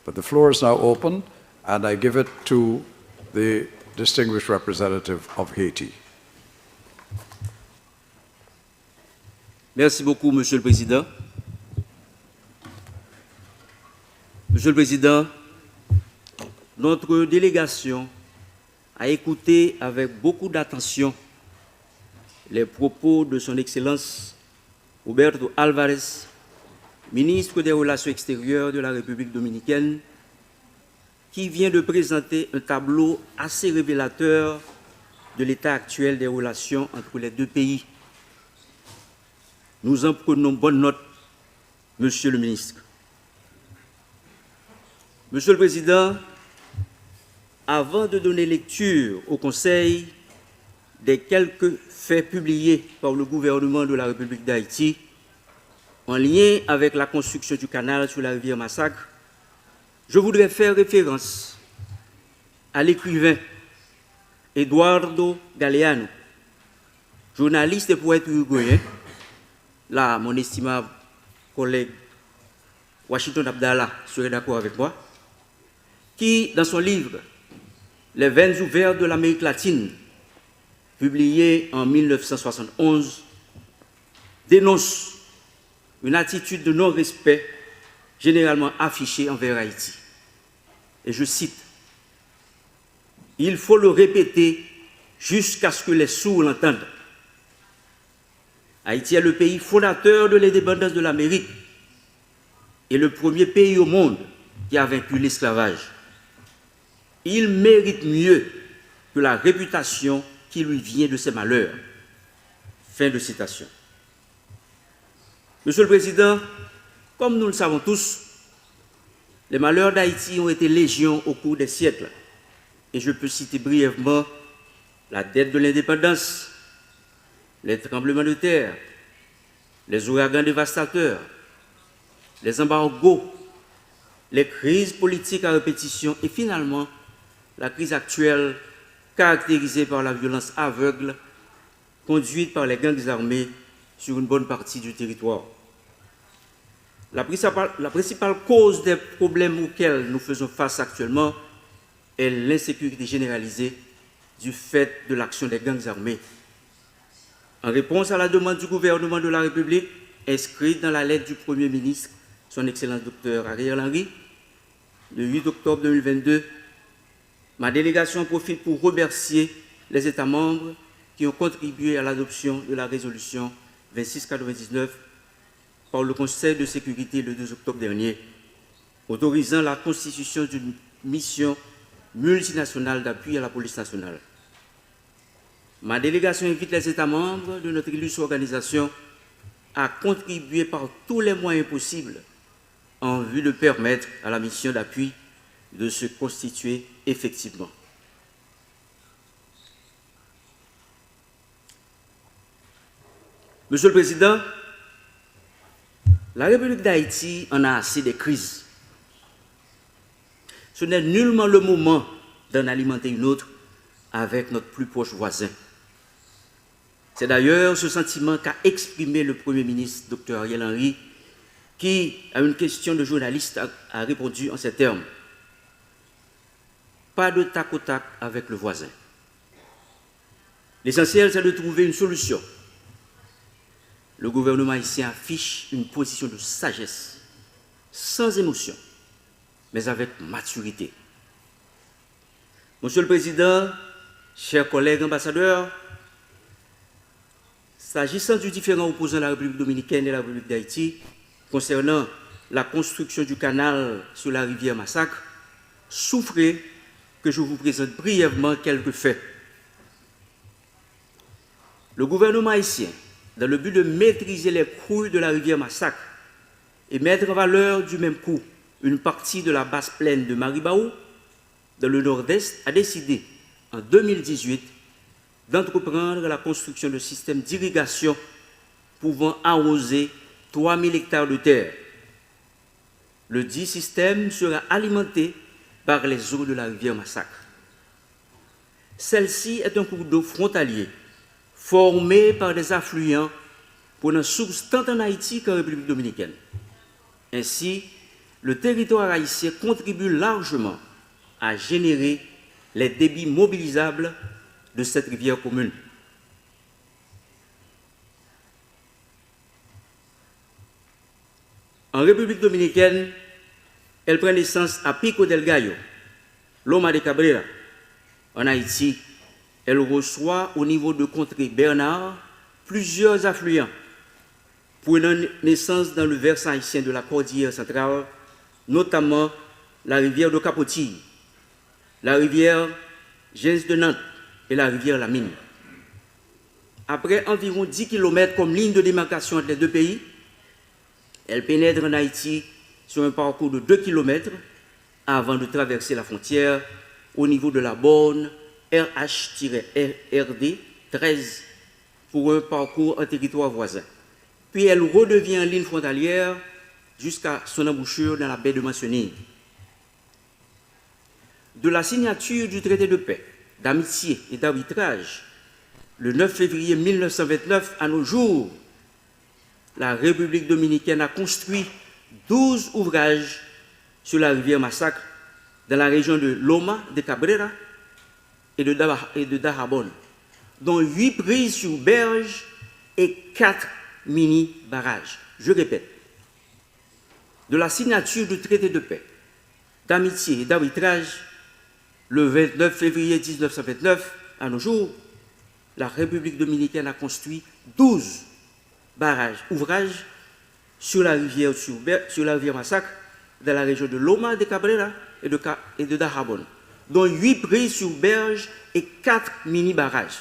But the floor is now open, and I give it to the distinguished representative of Haiti. Merci beaucoup, Monsieur le Président. Monsieur le Président, notre délégation a écouté avec beaucoup d'attention les propos de Son Excellence Roberto Alvarez, ministre des Relations extérieures de la République dominicaine, qui vient de présenter un tableau assez révélateur de l'état actuel des relations entre les deux pays. Nous en prenons bonne note, Monsieur le ministre. Monsieur le Président, avant de donner lecture au Conseil des quelques faits publiés par le gouvernement de la République d'Haïti en lien avec la construction du canal sur la rivière Massacre, je voudrais faire référence à l'écrivain Eduardo Galeano, journaliste et poète uruguayen, là, mon estimable collègue Washington Abdallah serait d'accord avec moi, qui, dans son livre Les veines ouvertes de l'Amérique latine, publié en 1971, dénonce une attitude de non-respect généralement affichée envers Haïti. Et je cite, « Il faut le répéter jusqu'à ce que les sourds l'entendent. Haïti est le pays fondateur de l'indépendance de l'Amérique et le premier pays au monde qui a vaincu l'esclavage. Il mérite mieux que la réputation qui lui vient de ses malheurs. » Fin de citation. Monsieur le Président, comme nous le savons tous, les malheurs d'Haïti ont été légion au cours des siècles. Et je peux citer brièvement la dette de l'indépendance, les tremblements de terre, les ouragans dévastateurs, les embargos, les crises politiques à répétition et finalement la crise actuelle caractérisée par la violence aveugle conduite par les gangs armés sur une bonne partie du territoire. La principale cause des problèmes auxquels nous faisons face actuellement est l'insécurité généralisée du fait de l'action des gangs armés. En réponse à la demande du gouvernement de la République, inscrite dans la lettre du Premier ministre, son Excellence Dr Ariel Henry, le 8 octobre 2022, ma délégation profite pour remercier les États membres qui ont contribué à l'adoption de la résolution 2699 par le Conseil de sécurité le 2 octobre dernier, autorisant la constitution d'une mission multinationale d'appui à la police nationale. Ma délégation invite les États membres de notre illustre organisation à contribuer par tous les moyens possibles en vue de permettre à la mission d'appui de se constituer effectivement. Monsieur le Président, la République d'Haïti en a assez des crises. Ce n'est nullement le moment d'en alimenter une autre avec notre plus proche voisin. C'est d'ailleurs ce sentiment qu'a exprimé le Premier ministre, Dr Ariel Henry, qui, à une question de journaliste, a répondu en ces termes. Pas de tac au tac avec le voisin. L'essentiel, c'est de trouver une solution. Le gouvernement haïtien affiche une position de sagesse, sans émotion, mais avec maturité. Monsieur le Président, chers collègues ambassadeurs, s'agissant du différend opposant la République dominicaine et la République d'Haïti, concernant la construction du canal sur la rivière Massacre, souffrez que je vous présente brièvement quelques faits. Le gouvernement haïtien, dans le but de maîtriser les crues de la rivière Massacre et mettre en valeur du même coup une partie de la basse plaine de Maribaou, dans le nord-est, a décidé en 2018 d'entreprendre la construction de systèmes d'irrigation pouvant arroser 3000 hectares de terre. Le dit système sera alimenté par les eaux de la rivière Massacre. Celle-ci est un cours d'eau frontalier formé par des affluents prenant source tant en Haïti qu'en République dominicaine. Ainsi, le territoire haïtien contribue largement à générer les débits mobilisables de cette rivière commune. En République dominicaine, elle prend naissance à Pico del Gallo, Loma de Cabrera. En Haïti, elle reçoit au niveau de Contrée Bernard plusieurs affluents, prenant naissance dans le versant haïtien de la cordillère centrale, notamment la rivière de Capotille, la rivière Gens de Nantes et la rivière La Mine. Après environ 10 km comme ligne de démarcation entre les deux pays, elle pénètre en Haïti sur un parcours de 2 km avant de traverser la frontière au niveau de la borne RH-RD 13 pour un parcours en territoire voisin. Puis elle redevient en ligne frontalière jusqu'à son embouchure dans la baie de Mancenille. De la signature du traité de paix, d'amitié et d'arbitrage, le 9 février 1929 à nos jours, la République dominicaine a construit 12 ouvrages sur la rivière Massacre dans la région de Loma de Cabrera et de Dajabón, dont 8 prises sur berge et 4 mini-barrages. Je répète, de la signature du traité de paix, d'amitié et d'arbitrage, le 29 février 1929 à nos jours, la République dominicaine a construit 12 ouvrages sur la rivière Massacre, dans la région de Loma de Cabrera et de Dajabón, dont 8 prises sur berge et 4 mini-barrages.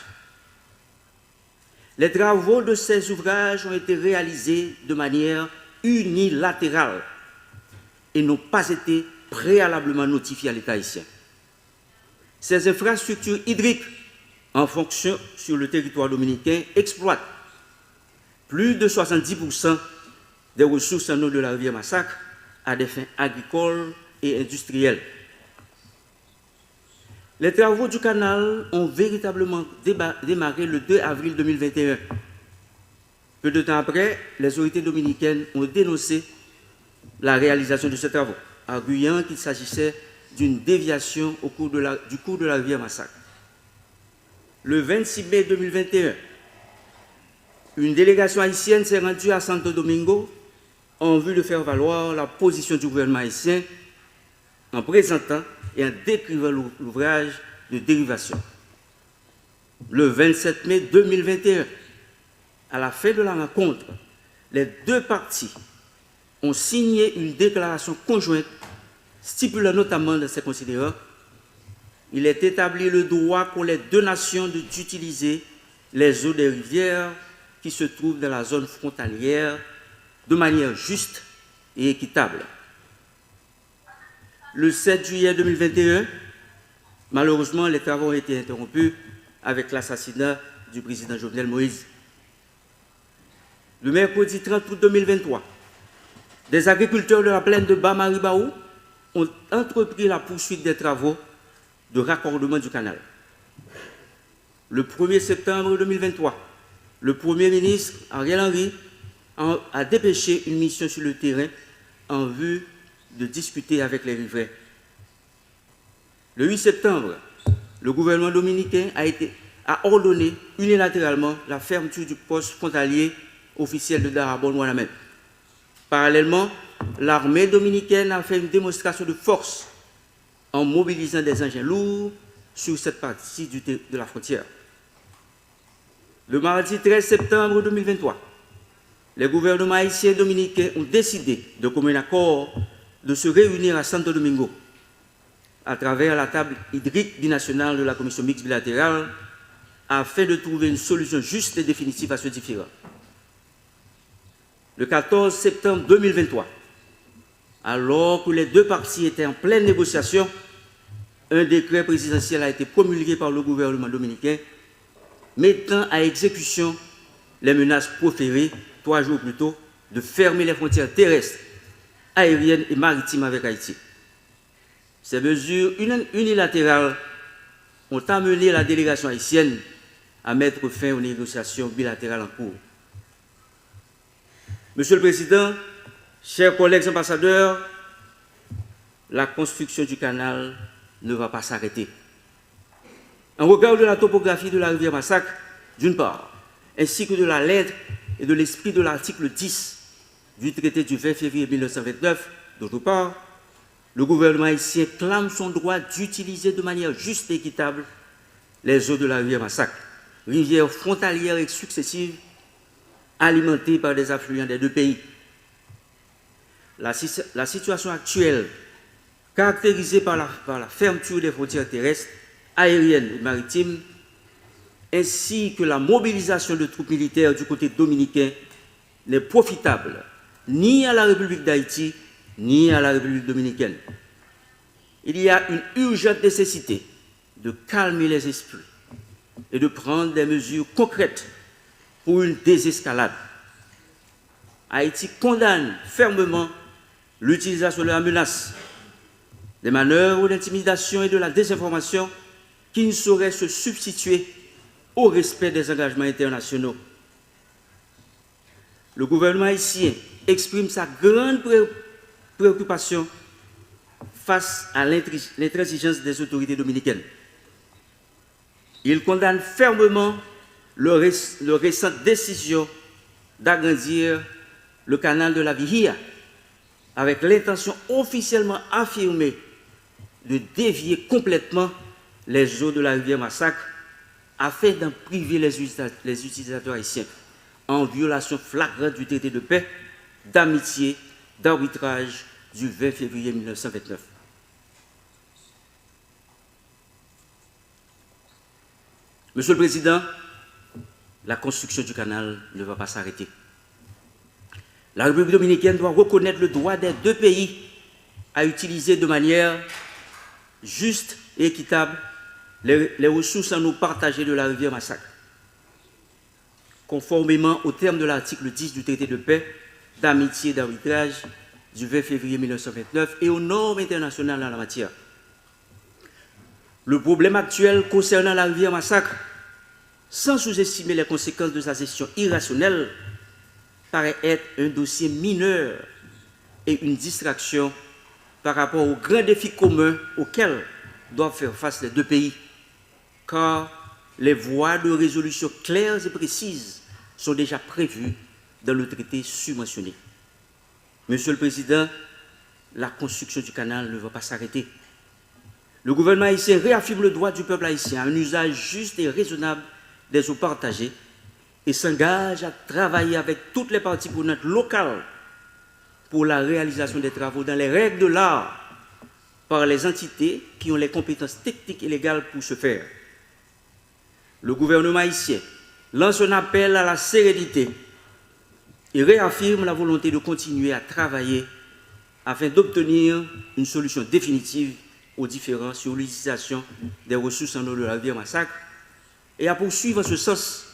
Les travaux de ces ouvrages ont été réalisés de manière unilatérale et n'ont pas été préalablement notifiés à l'État haïtien. Ces infrastructures hydriques en fonction sur le territoire dominicain exploitent plus de 70% des ressources en eau de la rivière Massacre à des fins agricoles et industrielles. Les travaux du canal ont véritablement démarré le 2 avril 2021. Peu de temps après, les autorités dominicaines ont dénoncé la réalisation de ces travaux, arguant qu'il s'agissait d'une déviation du cours de la rivière Massacre. Le 26 mai 2021, une délégation haïtienne s'est rendue à Santo Domingo en vue de faire valoir la position du gouvernement haïtien en présentant et en décrivant l'ouvrage de dérivation. Le 27 mai 2021, à la fin de la rencontre, les deux parties ont signé une déclaration conjointe stipulant notamment dans ces considérants: il est établi le droit pour les deux nations d'utiliser les eaux des rivières qui se trouvent dans la zone frontalière de manière juste et équitable. Le 7 juillet 2021, malheureusement, les travaux ont été interrompus avec l'assassinat du président Jovenel Moïse. Le mercredi 30 août 2023, des agriculteurs de la plaine de Bas-Maribaou ont entrepris la poursuite des travaux de raccordement du canal. Le 1er septembre 2023, le Premier ministre Ariel Henry a dépêché une mission sur le terrain en vue de discuter avec les riverains. Le 8 septembre, le gouvernement dominicain a ordonné unilatéralement la fermeture du poste frontalier officiel de Dajabón-Ouanamène. Parallèlement, l'armée dominicaine a fait une démonstration de force en mobilisant des engins lourds sur cette partie de la frontière. Le mardi 13 septembre 2023, les gouvernements haïtiens et dominicains ont décidé de commun accord de se réunir à Santo Domingo à travers la table hydrique binationale de la commission mixte bilatérale afin de trouver une solution juste et définitive à ce différend. Le 14 septembre 2023, alors que les deux parties étaient en pleine négociation, un décret présidentiel a été promulgué par le gouvernement dominicain mettant à exécution les menaces proférées 3 jours plus tôt de fermer les frontières terrestres, aériennes et maritimes avec Haïti. Ces mesures unilatérales ont amené la délégation haïtienne à mettre fin aux négociations bilatérales en cours. Monsieur le Président, chers collègues ambassadeurs, la construction du canal ne va pas s'arrêter. En regard de la topographie de la rivière Massacre, d'une part, ainsi que de la lettre et de l'esprit de l'article 10 du traité du 20 février 1929, d'autre part, le gouvernement haïtien clame son droit d'utiliser de manière juste et équitable les eaux de la rivière Massacre, rivière frontalière et successive, alimentée par des affluents des deux pays. La situation actuelle, caractérisée par la fermeture des frontières terrestres, aériennes et maritimes, ainsi que la mobilisation de troupes militaires du côté dominicain, n'est profitable ni à la République d'Haïti, ni à la République dominicaine. Il y a une urgente nécessité de calmer les esprits et de prendre des mesures concrètes pour une désescalade. Haïti condamne fermement l'utilisation de la menace, des manœuvres d'intimidation et de la désinformation qui ne sauraient se substituer au respect des engagements internationaux. Le gouvernement haïtien exprime sa grande préoccupation face à l'intransigeance des autorités dominicaines. Il condamne fermement leur récente décision d'agrandir le canal de la Vihia avec l'intention officiellement affirmée de dévier complètement les eaux de la rivière Massacre afin d'en priver les utilisateurs haïtiens en violation flagrante du traité de paix, d'amitié, d'arbitrage du 20 février 1929. Monsieur le Président, la construction du canal ne va pas s'arrêter. La République dominicaine doit reconnaître le droit des deux pays à utiliser de manière juste et équitable les ressources en eau partagées de la rivière Massacre, conformément aux termes de l'article 10 du traité de paix, d'amitié et d'arbitrage du 20 février 1929 et aux normes internationales en la matière. Le problème actuel concernant la rivière Massacre, sans sous-estimer les conséquences de sa gestion irrationnelle, paraît être un dossier mineur et une distraction par rapport aux grands défis communs auxquels doivent faire face les deux pays, car les voies de résolution claires et précises sont déjà prévues dans le traité submentionné. Monsieur le Président, la construction du canal ne va pas s'arrêter. Le gouvernement haïtien réaffirme le droit du peuple haïtien à un usage juste et raisonnable des eaux partagées et s'engage à travailler avec toutes les parties prenantes locales pour la réalisation des travaux dans les règles de l'art par les entités qui ont les compétences techniques et légales pour ce faire. Le gouvernement haïtien lance un appel à la sérénité et réaffirme la volonté de continuer à travailler afin d'obtenir une solution définitive aux différends sur l'utilisation des ressources en eau de la rivière Massacre et à poursuivre en ce sens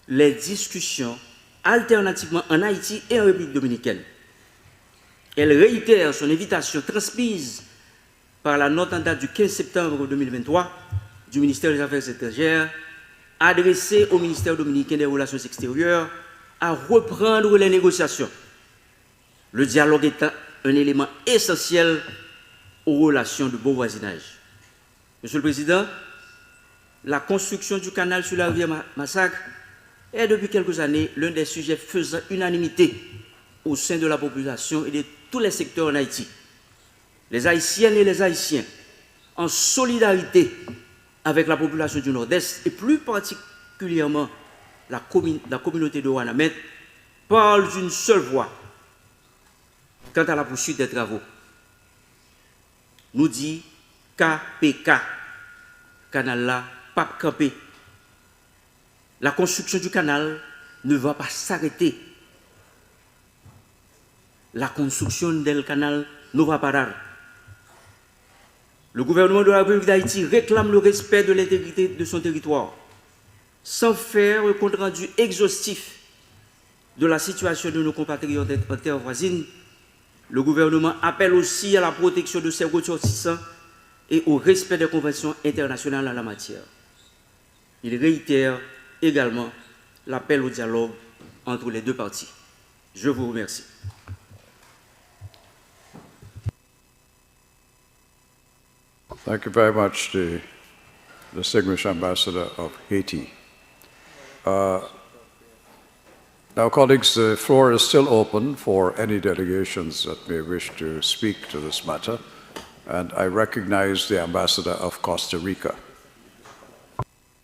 les discussions alternativement en Haïti et en République dominicaine. Elle réitère son invitation transmise par la note en date du 15 septembre 2023 du ministère des Affaires étrangères adressée au ministère dominicain des Relations extérieures à reprendre les négociations, le dialogue étant un élément essentiel aux relations de bon voisinage. Monsieur le Président, la construction du canal sur la rivière Massacre est depuis quelques années l'un des sujets faisant unanimité au sein de la population et de tous les secteurs en Haïti. Les Haïtiennes et les Haïtiens, en solidarité avec la population du Nord-Est et plus particulièrement la communauté de Ouanamet, parlent d'une seule voix quant à la poursuite des travaux. Nous dit KPK, canal là, pape campé. La construction du canal ne va pas s'arrêter. La construction del canal ne va pas parar. Le gouvernement de la République d'Haïti réclame le respect de l'intégrité de son territoire, sans faire un compte-rendu exhaustif de la situation de nos compatriotes en terre voisine. Le gouvernement appelle aussi à la protection de ses ressortissants et au respect des conventions internationales en la matière. Il réitère également l'appel au dialogue entre les deux parties. Je vous remercie. Thank you very much, the distinguished ambassador of Haiti. Now, colleagues, the floor is still open for any delegations that may wish to speak to this matter, and I recognize the ambassador of Costa Rica.